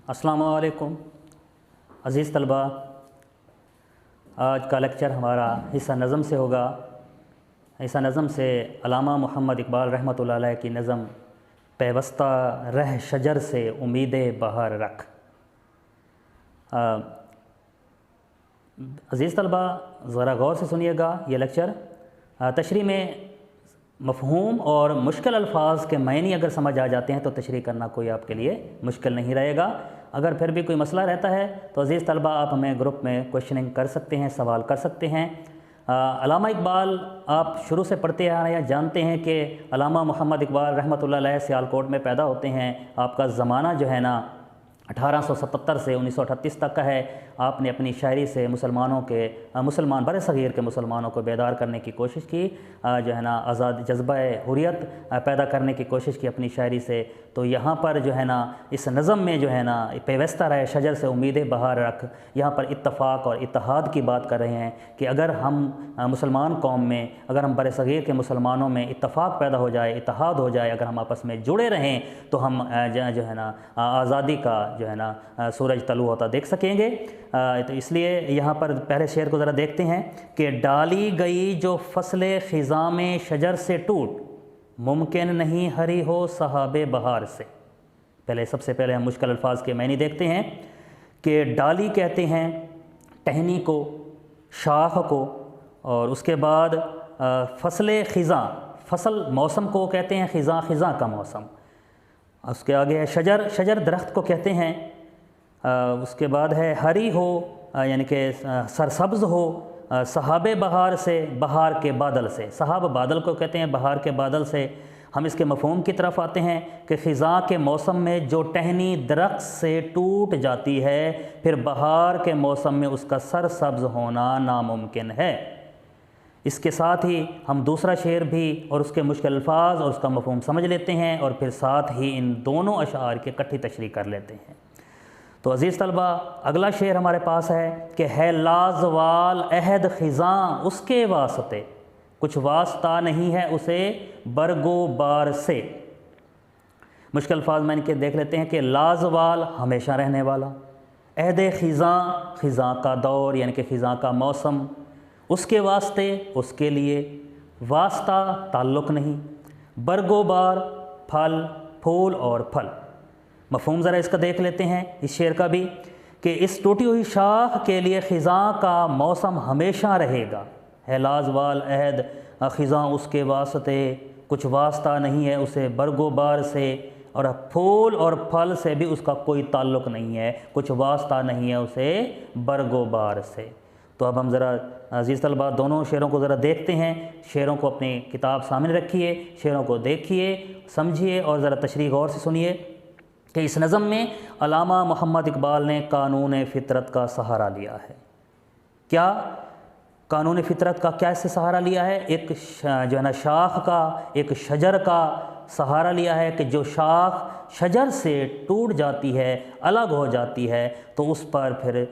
अस्सलामु अलैकुम अज़ीज़ तलबा। आज का लेक्चर हमारा हिस्सा नज़म से होगा। हिस्सा नज़म से अल्लामा मोहम्मद इकबाल रहमतुल्लाह अलैह की नज़म पैवस्ता रह शजर से उम्मीद बहार रख। अज़ीज़ तलबा ज़रा गौर से सुनिएगा ये लेक्चर। तशरीह में मफ़हूम और मुश्किल अल्फाज के मायने अगर समझ आ जाते हैं तो तशरीह करना कोई आपके लिए मुश्किल नहीं रहेगा। अगर फिर भी कोई मसला रहता है तो अज़ीज़ तलबा आप हमें ग्रुप में क्वेश्चनिंग कर सकते हैं, सवाल कर सकते हैं। अल्लामा इकबाल आप शुरू से पढ़ते आ रहे हैं, जानते हैं कि अल्लामा मोहम्मद इकबाल रहमतुल्लाह अलैह सियालकोट में पैदा होते हैं। आपका ज़माना जो है ना 1877 से 1938 तक का है। आपने अपनी शायरी से मुसलमान बर सग़ीर के मुसलमानों को बेदार करने की कोशिश की, जो है ना आज़ाद जज्बा हुर्रियत पैदा करने की कोशिश की अपनी शायरी से। तो यहाँ पर जो है ना इस नज़म में जो है ना पैवस्ता रहे शजर से उम्मीद बहार रख, यहाँ पर इत्तफ़ाक़ और इत्तेहाद की बात कर रहे हैं कि अगर हम मुसलमान कौम में, अगर हम बर सग़ीर के मुसलमानों में इत्तफ़ाक़ पैदा हो जाए, इत्तेहाद हो जाए, अगर हम आपस में जुड़े रहें तो हम जो है ना आज़ादी का जो है ना सूरज तलू होता देख सकेंगे। तो इसलिए यहाँ पर पहले शेर को ज़रा देखते हैं कि डाली गई जो फसले ख़िज़ां में शजर से टूट, मुमकिन नहीं हरी हो सहाबे बहार से। सबसे पहले हम मुश्किल अल्फाज के मायने देखते हैं कि डाली कहते हैं टहनी को, शाख को, और उसके बाद फसले ख़िज़ां, फसल मौसम को कहते हैं, ख़िज़ां ख़िज़ां का मौसम। उसके आगे है शजर, शजर दरख्त को कहते हैं। उसके बाद है हरी हो यानी कि सरसब्ज़ हो, सहाबे बहार से, बहार के बादल से। सहाब बादल को कहते हैं, बहार के बादल से। हम इसके मफ़हूम की तरफ आते हैं कि ख़िज़ां के मौसम में जो टहनी दरख्त से टूट जाती है, फिर बहार के मौसम में उसका सरसब्ज़ होना नामुमकिन है। इसके साथ ही हम दूसरा शेर भी और उसके मुश्किल अल्फाज और उसका मफ़हूम समझ लेते हैं और फिर साथ ही इन दोनों अशार की इकट्ठी तशरीह कर लेते हैं। तो अज़ीज़ तलबा अगला शेर हमारे पास है कि है लाज़वाल अहद ख़िज़ां उसके वास्ते, कुछ वास्ता नहीं है उसे बरगो बार से। मुश्किल अल्फाज में इनके देख लेते हैं कि लाज़वाल हमेशा रहने वाला, अहद ख़िज़ां ख़िज़ां का दौर यानी कि ख़िज़ां का मौसम, उसके वास्ते उसके लिए, वास्ता ताल्लुक़ नहीं, बरगोबार फल, फूल और फल। मफ़हूम ज़रा इसका देख लेते हैं इस शेर का भी कि इस टूटी हुई शाख के लिए ख़िज़ां का मौसम हमेशा रहेगा। है लाज़वाल अहद ख़िज़ां उसके वास्ते, कुछ वास्ता नहीं है उसे बरगोबार से, और फूल और फल से भी उसका कोई ताल्लुक़ नहीं है, कुछ वास्ता नहीं है उसे बरगोबार से। तो अब हम ज़रा अज़ीज़ तलबा दोनों शेरों को ज़रा देखते हैं। शेरों को अपनी किताब सामने रखिए, शेरों को देखिए, समझिए और ज़रा तशरीह गौर से सुनिए कि इस नज़म में अल्लामा मोहम्मद इकबाल ने कानून फ़ितरत का सहारा लिया है। क्या कानून फ़ितरत का क्या इससे सहारा लिया है? एक जो है ना शाख का, एक शजर का सहारा लिया है कि जो शाख शजर से टूट जाती है, अलग हो जाती है, तो उस पर फिर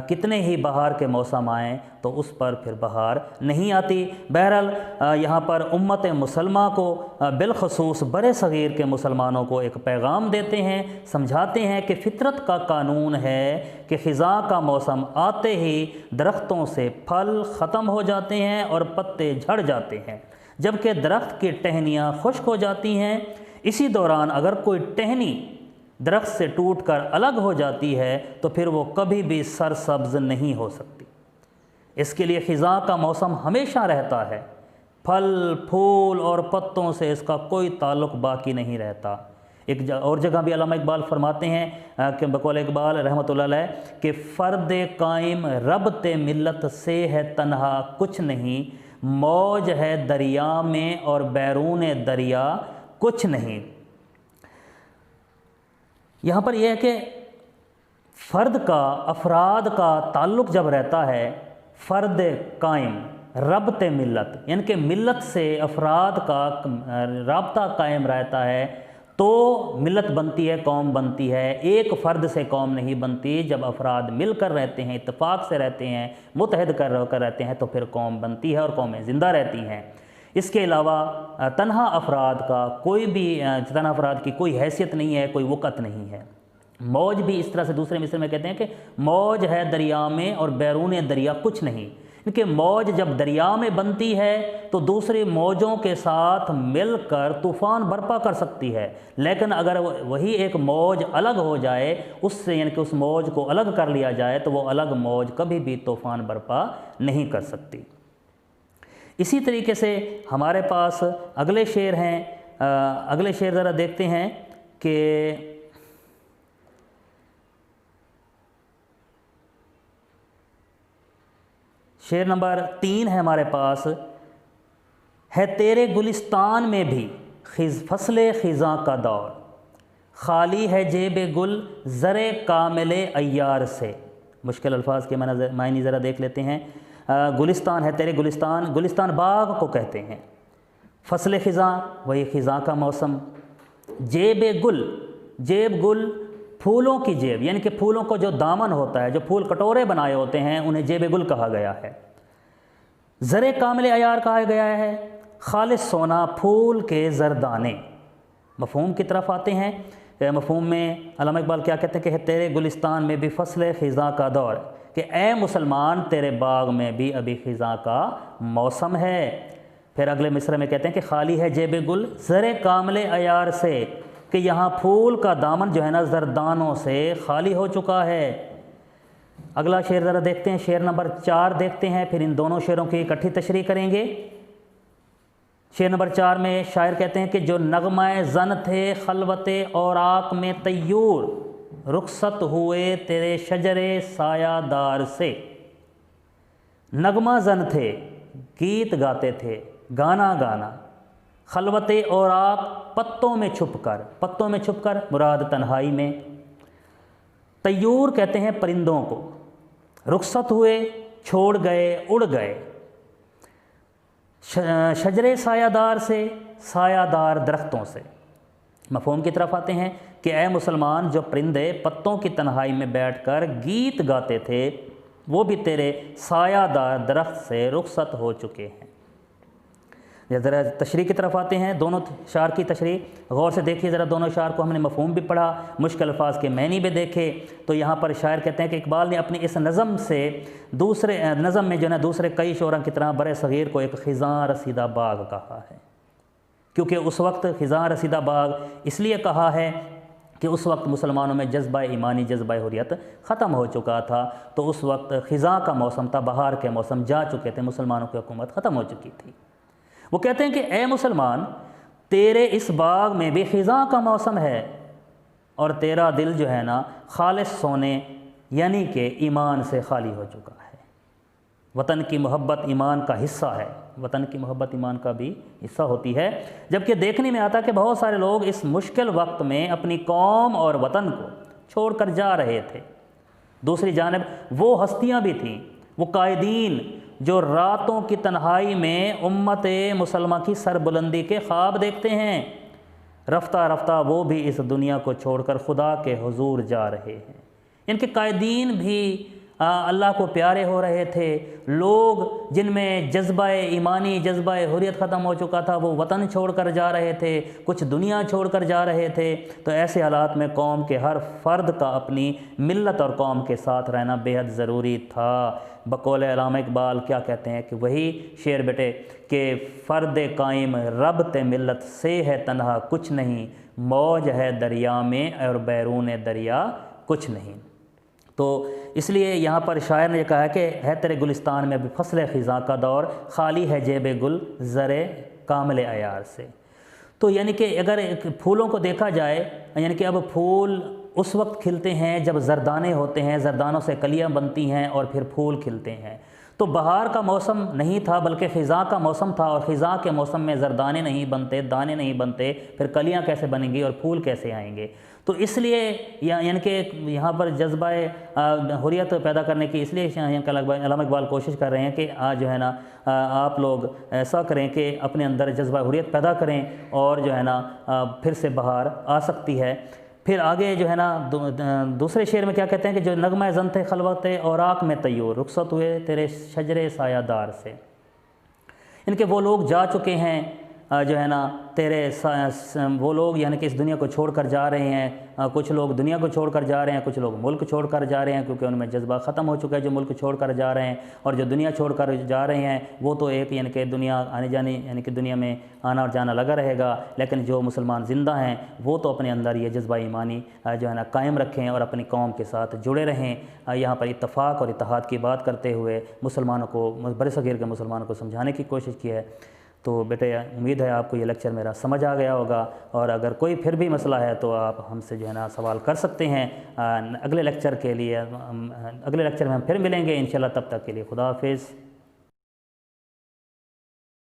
कितने ही बहार के मौसम आएँ तो उस पर फिर बहार नहीं आती। बहरहाल यहाँ पर उम्मत मुसलमा को बिलखसूस बड़े सग़ीर के मुसलमानों को एक पैगाम देते हैं, समझाते हैं कि फ़ितरत का कानून है कि ख़िज़ां का मौसम आते ही दरख्तों से फल ख़त्म हो जाते हैं और पत्ते झड़ जाते हैं, जबकि दरख्त की टहनियाँ खुश्क हो जाती हैं। इसी दौरान अगर कोई टहनी दरख्त से टूटकर अलग हो जाती है तो फिर वो कभी भी सरसब्ज़ नहीं हो सकती। इसके लिए ख़िज़ां का मौसम हमेशा रहता है, फल, फूल और पत्तों से इसका कोई ताल्लुक़ बाकी नहीं रहता। एक और जगह भी अल्लामा इकबाल फरमाते हैं कि बक़ौल इकबाल रहमतुल्लाह अलैह कि फ़र्द कायम रबते मिल्लत से है तन्हा कुछ नहीं, मौज है दरिया में और बैरून दरिया कुछ नहीं। यहाँ पर यह है कि फ़र्द का, अफराद का ताल्लुक़ जब रहता है, फ़र्द कायम रबते मिल्लत यानी कि मिल्लत से अफराद का राब्ता कायम रहता है तो मिल्लत बनती है, कौम बनती है। एक फ़र्द से कौम नहीं बनती, जब अफराद मिलकर रहते हैं, इत्तेफाक से रहते हैं, मुतहद कर रहते हैं तो फिर कौम बनती है और कौमें ज़िंदा रहती हैं। इसके अलावा तन्हा अफराद का कोई भी तन्हा अफराद की कोई हैसियत नहीं है, कोई वक़्त नहीं है। मौज भी इस तरह से दूसरे मिसरे में कहते हैं कि मौज है दरिया में और बैरून दरिया कुछ नहीं, क्योंकि मौज जब दरिया में बनती है तो दूसरी मौजों के साथ मिलकर तूफ़ान बर्पा कर सकती है, लेकिन अगर वही एक मौज अलग हो जाए उससे, यानी कि उस मौज को अलग कर लिया जाए, तो वो अलग मौज कभी भी तूफ़ान बर्पा नहीं कर सकती। इसी तरीके से हमारे पास अगले शेर हैं, अगले शेर ज़रा देखते हैं कि शेर नंबर 3 है हमारे पास, है तेरे गुलिस्तान में भी फसले ख़िज़ां का दौर, खाली है जेब गुल ज़रे कामिले अय्यार से। मुश्किल अल्फाज के मायने ज़रा देख लेते हैं। गुलिस्तान है तेरे गुलिस्तान, गुलिस्तान बाग को कहते हैं, फसले ख़िज़ां वही ख़िज़ां का मौसम, जेब गुल, जेब गुल फूलों की जेब, यानी कि फूलों को जो दामन होता है, जो फूल कटोरे बनाए होते हैं, उन्हें जेब गुल कहा गया है। ज़रे कामिल अयार कहा गया है, खालिस सोना फूल के ज़रदाने। मफ़हूम की तरफ आते हैं। मफ़हूम में अल्लामा इकबाल क्या कहते हैं कि तेरे गुलिस्तान में भी फ़सल ख़िज़ां का दौर, कि ए मुसलमान तेरे बाग में भी अभी ख़िज़ां का मौसम है। फिर अगले मिसरे में कहते हैं कि खाली है जेब गुल ज़रे कामिल अयार से, कि यहाँ फूल का दामन जो है ना ज़रदानों से खाली हो चुका है। अगला शेर ज़रा देखते हैं, शेर नंबर 4 देखते हैं, फिर इन दोनों शेरों की इकट्ठी तशरीह करेंगे। शेर नंबर 4 में शायर कहते हैं कि जो नगमाए ज़न थे खलवते और आक में तय्यूर, रुखसत हुए तेरे शजरे सायादार से। नगमा ज़न थे, गीत गाते थे, गाना गाना, खलवते और आक पत्तों में छुपकर, पत्तों में छुपकर मुराद तन्हाई में। तय्यूर कहते हैं परिंदों को, रुखसत हुए छोड़ गए, उड़ गए। शजरे सायादार से, सायादार दरख्तों से। मफ़हूम की तरफ आते हैं कि ए मुसलमान जो परिंदे पत्तों की तन्हाई में बैठकर गीत गाते थे, वो भी तेरे सायादार दरख्त से रुखसत हो चुके हैं। ज़रा तशरीह की तरफ आते हैं, दोनों शार की तशरीह गौर से देखिए ज़रा। दोनों शार को हमने मफ़हूम भी पढ़ा, मुश्किल अल्फाज के मैनी भी देखे। तो यहाँ पर शायर कहते हैं कि इकबाल ने अपनी इस नज़म से दूसरे नज़म में जो है दूसरे कई शोरों की तरह बड़े सग़ीर को एक ख़िज़ां रसीदा बाग कहा है, क्योंकि उस वक्त ख़िज़ां रसीदा बाग इसलिए कहा है कि उस वक्त मुसलमानों में जज्बा ईमानी, जज्बा हुर्रियत ख़त्म हो चुका था। तो उस वक्त ख़िज़ां का मौसम था, बहार के मौसम जा चुके थे, मुसलमानों की हुकूमत ख़त्म हो चुकी थी। वो कहते हैं कि ए मुसलमान तेरे इस बाग में भी ख़िज़ां का मौसम है, और तेरा दिल जो है ना खालिस सोने यानी कि ईमान से खाली हो चुका है। वतन की मोहब्बत ईमान का हिस्सा है, वतन की मोहब्बत ईमान का भी हिस्सा होती है। जबकि देखने में आता है कि बहुत सारे लोग इस मुश्किल वक्त में अपनी कौम और वतन को छोड़कर जा रहे थे। दूसरी जानिब वो हस्तियाँ भी थीं, वो कायदीन जो रातों की तन्हाई में उम्मत मुसलमान की सरबुलंदी के ख्वाब देखते हैं। रफ्ता रफ्ता वो भी इस दुनिया को छोड़कर खुदा के हुजूर जा रहे हैं। इनके कायदीन भी अल्लाह को प्यारे हो रहे थे। लोग जिनमें जज्बा ईमानी, जज्बा हुर्रियत ख़त्म हो चुका था, वो वतन छोड़कर जा रहे थे, कुछ दुनिया छोड़कर जा रहे थे। तो ऐसे हालात में कौम के हर फ़र्द का अपनी मिल्लत और कौम के साथ रहना बेहद ज़रूरी था। बकौल अल्लामा इकबाल क्या कहते हैं कि वही शेर बेटे कि फ़र्द कायम रब ते मिल्लत से है तन्हा कुछ नहीं, मौज है दरिया में और बैरून दरिया कुछ नहीं। तो इसलिए यहाँ पर शायर ने कहा है कि है तेरे गुलिस्तान में भी फसल ख़िज़ां का दौर, खाली है जेब गुल ज़रे कामिल अयार से। तो यानी कि अगर फूलों को देखा जाए, यानी कि अब फूल उस वक्त खिलते हैं जब ज़रदाने होते हैं, ज़रदानों से कलियाँ बनती हैं और फिर फूल खिलते हैं। तो बहार का मौसम नहीं था बल्कि ख़िज़ां का मौसम था, और ख़िज़ां के मौसम में ज़रदाने नहीं बनते, दाने नहीं बनते, फिर कलियाँ कैसे बनेंगी और फूल कैसे आएंगे। तो इसलिए यानी कि यहाँ पर जज्बा हुर्रियत पैदा करने की इसलिए अल्लामा इकबाल कोशिश कर रहे हैं कि आज जो है ना आप लोग ऐसा करें कि अपने अंदर जज्बा हुर्रियत पैदा करें, और जो है ना फिर से बहार आ सकती है। फिर आगे जो है ना दूसरे शेर में क्या कहते हैं कि जो नगमा ज़न थे खलवत और आक में तय्यूर, रुखसत हुए तेरे शजरे सायादार से। इनके वो लोग जा चुके हैं جو ہے نا وہ لوگ یعنی کہ اس دنیا کو چھوڑ کر جا رہے ہیں، کچھ لوگ دنیا کو چھوڑ کر جا رہے ہیں، کچھ لوگ ملک چھوڑ کر جا رہے ہیں، کیونکہ ان میں جذبہ ختم ہو چکا ہے جو ملک چھوڑ کر جا رہے ہیں، اور جو دنیا چھوڑ کر جا رہے ہیں وہ تو ایک یعنی کہ دنیا آنے جانے یعنی کہ دنیا میں آنا اور جانا لگا رہے گا، لیکن جو مسلمان زندہ ہیں وہ تو اپنے اندر یہ جذبہ ایمانی جو ہے نا قائم رکھیں اور اپنی قوم کے ساتھ جڑے رہیں۔ یہاں پر اتفاق اور اتحاد کی بات کرتے ہوئے مسلمانوں کو، برصغیر کے مسلمانوں کو سمجھانے کی کوشش کی ہے۔ تو بیٹے امید ہے آپ کو یہ لیکچر میرا سمجھ آ گیا ہوگا، اور اگر کوئی پھر بھی مسئلہ ہے تو آپ ہم سے جو ہے نا سوال کر سکتے ہیں۔ اگلے لیکچر میں ہم پھر ملیں گے انشاءاللہ، تب تک کے لیے خدا حافظ۔